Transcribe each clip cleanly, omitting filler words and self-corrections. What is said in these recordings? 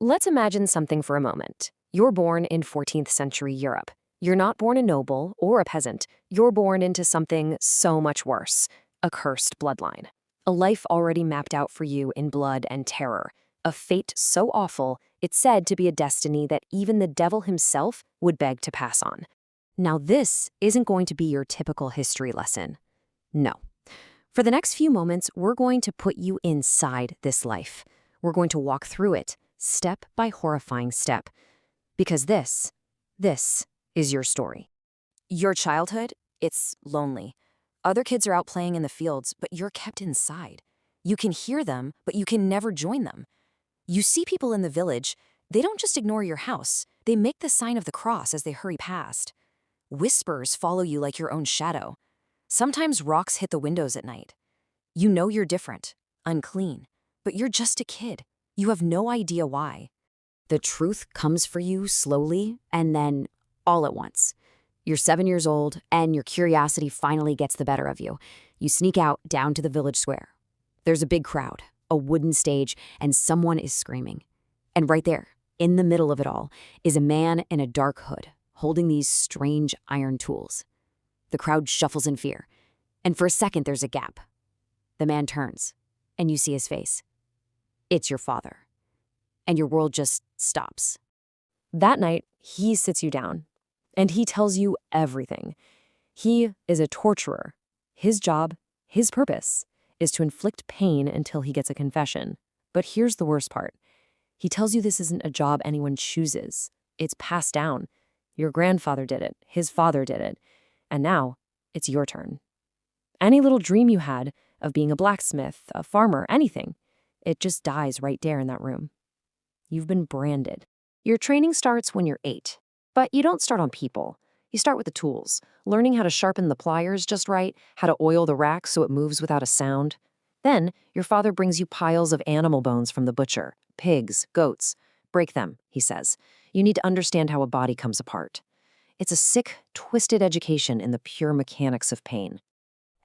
Let's imagine something for a moment. You're born in 14th century Europe. You're not born a noble or a peasant. You're born into something so much worse, a cursed bloodline. A life already mapped out for you in blood and terror. A fate so awful, it's said to be a destiny that even the devil himself would beg to pass on. Now, this isn't going to be your typical history lesson. No. For the next few moments, we're going to put you inside this life. We're going to walk through it, step by horrifying step. Because this is your story. Your childhood, it's lonely. Other kids are out playing in the fields, but you're kept inside. You can hear them, but you can never join them. You see people in the village, they don't just ignore your house, they make the sign of the cross as they hurry past. Whispers follow you like your own shadow. Sometimes rocks hit the windows at night. You know you're different, unclean, but you're just a kid. You have no idea why. The truth comes for you slowly and then all at once. You're 7 years old and your curiosity finally gets the better of you. You sneak out down to the village square. There's a big crowd, a wooden stage, and someone is screaming. And right there, in the middle of it all, is a man in a dark hood, holding these strange iron tools. The crowd shuffles in fear, and for a second there's a gap. The man turns, and you see his face. It's your father. And your world just stops. That night, he sits you down, and he tells you everything. He is a torturer. His job, his purpose, is to inflict pain until he gets a confession. But here's the worst part. He tells you this isn't a job anyone chooses. It's passed down. Your grandfather did it. His father did it. And now, it's your turn. Any little dream you had of being a blacksmith, a farmer, anything, it just dies right there in that room. You've been branded. Your training starts when you're 8, but you don't start on people. You start with the tools, learning how to sharpen the pliers just right, how to oil the rack so it moves without a sound. Then, your father brings you piles of animal bones from the butcher, pigs, goats. Break them, he says. You need to understand how a body comes apart. It's a sick, twisted education in the pure mechanics of pain.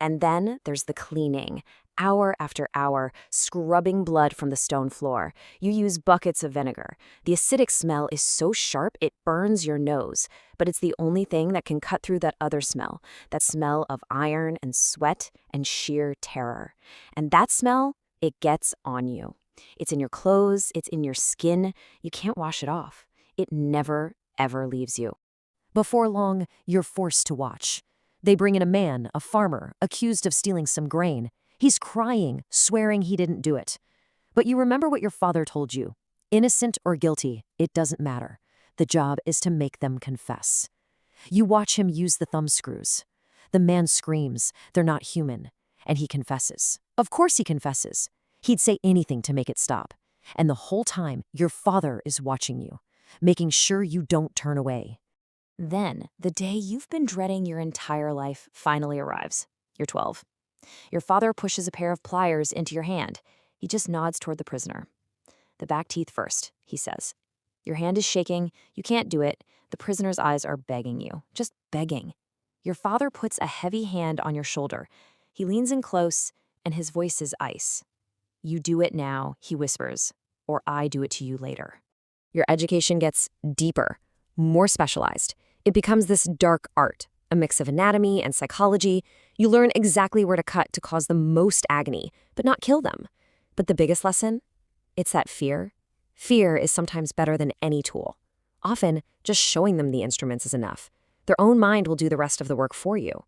And then there's the cleaning. Hour after hour, scrubbing blood from the stone floor. You use buckets of vinegar. The acidic smell is so sharp it burns your nose, but it's the only thing that can cut through that other smell, that smell of iron and sweat and sheer terror. And that smell, it gets on you. It's in your clothes, it's in your skin. You can't wash it off. It never, ever leaves you. Before long, you're forced to watch. They bring in a man, a farmer, accused of stealing some grain. He's crying, swearing he didn't do it. But you remember what your father told you. Innocent or guilty, it doesn't matter. The job is to make them confess. You watch him use the thumb screws. The man screams, they're not human. And he confesses. Of course he confesses. He'd say anything to make it stop. And the whole time, your father is watching you, making sure you don't turn away. Then, the day you've been dreading your entire life finally arrives. You're 12. Your father pushes a pair of pliers into your hand. He just nods toward the prisoner. The back teeth first, he says. Your hand is shaking. You can't do it. The prisoner's eyes are begging you, just begging. Your father puts a heavy hand on your shoulder. He leans in close, and his voice is ice. You do it now, he whispers, or I do it to you later. Your education gets deeper, more specialized. It becomes this dark art, a mix of anatomy and psychology. You learn exactly where to cut to cause the most agony, but not kill them. But the biggest lesson? It's that fear. Fear is sometimes better than any tool. Often, just showing them the instruments is enough. Their own mind will do the rest of the work for you.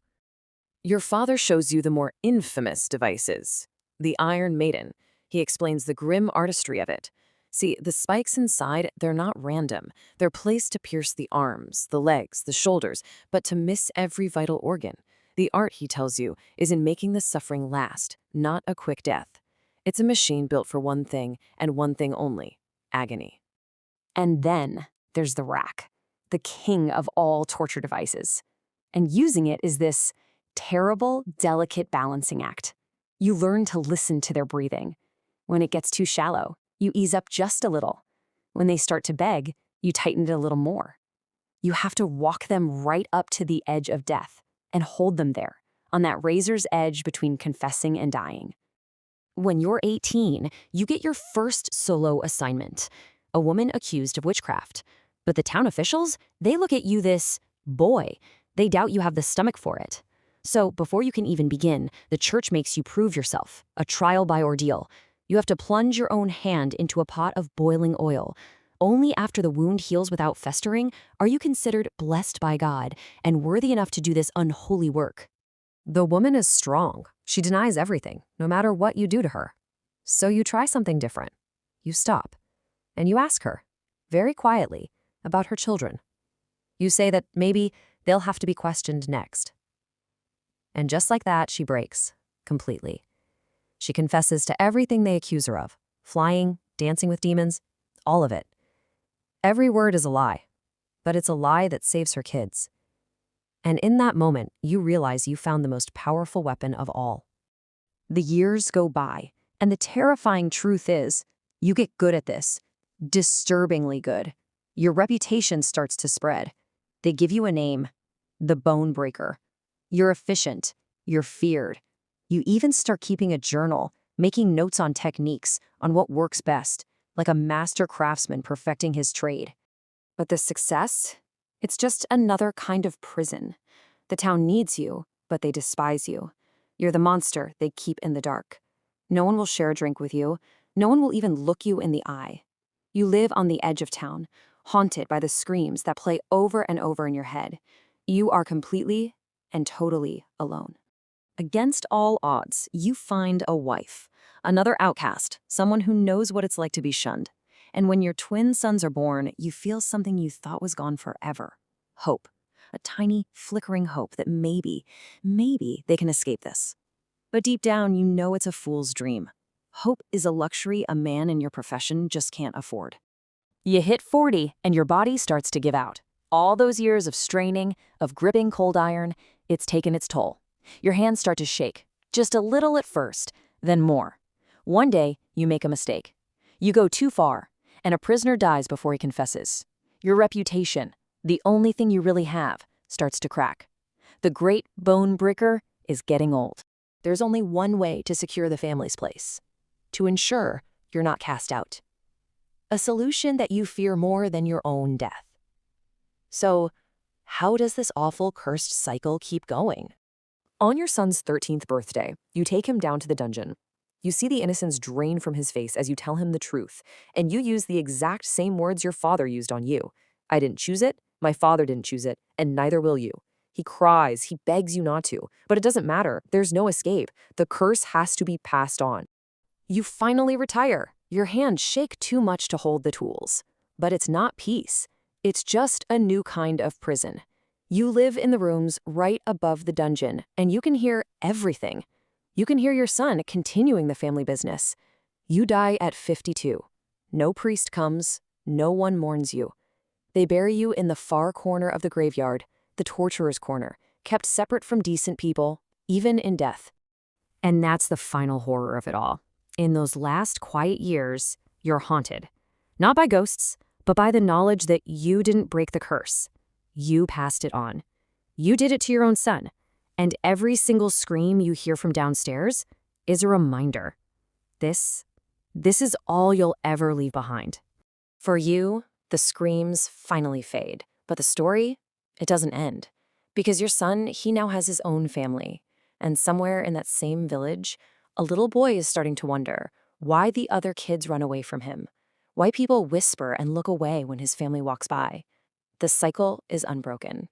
Your father shows you the more infamous devices. The Iron Maiden. He explains the grim artistry of it. See, the spikes inside, they're not random. They're placed to pierce the arms, the legs, the shoulders, but to miss every vital organ. The art, he tells you, is in making the suffering last, not a quick death. It's a machine built for one thing, and one thing only: agony. And then there's the rack, the king of all torture devices. And using it is this terrible, delicate balancing act. You learn to listen to their breathing. When it gets too shallow, you ease up just a little. When they start to beg, you tighten it a little more. You have to walk them right up to the edge of death and hold them there, on that razor's edge between confessing and dying. When you're 18, you get your first solo assignment. a woman accused of witchcraft. But the town officials, they look at you this boy. They doubt you have the stomach for it. So before you can even begin, the church makes you prove yourself, a trial by ordeal. You have to plunge your own hand into a pot of boiling oil. Only after the wound heals without festering are you considered blessed by God and worthy enough to do this unholy work. The woman is strong. She denies everything, no matter what you do to her. So you try something different. You stop, and you ask her, very quietly, about her children. You say that maybe they'll have to be questioned next. And just like that, she breaks, completely. She confesses to everything they accuse her of, flying, dancing with demons, all of it. Every word is a lie, but it's a lie that saves her kids. And in that moment, you realize you found the most powerful weapon of all. The years go by, and the terrifying truth is, you get good at this, disturbingly good. Your reputation starts to spread. They give you a name, the Bone Breaker. You're efficient, you're feared. You even start keeping a journal, making notes on techniques, on what works best, like a master craftsman perfecting his trade. But the success? It's just another kind of prison. The town needs you, but they despise you. You're the monster they keep in the dark. No one will share a drink with you. No one will even look you in the eye. You live on the edge of town, haunted by the screams that play over and over in your head. You are completely and totally alone. Against all odds, you find a wife, another outcast, someone who knows what it's like to be shunned. And when your twin sons are born, you feel something you thought was gone forever. Hope. A tiny, flickering hope that maybe they can escape this. But deep down, you know it's a fool's dream. Hope is a luxury a man in your profession just can't afford. You hit 40 and your body starts to give out. All those years of straining, of gripping cold iron, it's taken its toll. Your hands start to shake, just a little at first, then more. One day, you make a mistake. You go too far, and a prisoner dies before he confesses. Your reputation, the only thing you really have, starts to crack. The great Bone Breaker is getting old. There's only one way to secure the family's place, to ensure you're not cast out. A solution that you fear more than your own death. So, how does this awful cursed cycle keep going? On your son's 13th birthday, you take him down to the dungeon. You see the innocence drain from his face as you tell him the truth, and you use the exact same words your father used on you. I didn't choose it, my father didn't choose it, and neither will you. He cries, he begs you not to, but it doesn't matter. There's no escape. The curse has to be passed on. You finally retire. Your hands shake too much to hold the tools. But it's not peace. It's just a new kind of prison. You live in the rooms right above the dungeon, and you can hear everything. You can hear your son continuing the family business. You die at 52. No priest comes, no one mourns you. They bury you in the far corner of the graveyard, the torturer's corner, kept separate from decent people, even in death. And that's the final horror of it all. In those last quiet years, you're haunted. Not by ghosts, but by the knowledge that you didn't break the curse. You passed it on. You did it to your own son. And every single scream you hear from downstairs is a reminder. This is all you'll ever leave behind. For you, the screams finally fade, but the story, it doesn't end. Because your son, he now has his own family. And somewhere in that same village, a little boy is starting to wonder why the other kids run away from him, why people whisper and look away when his family walks by. The cycle is unbroken.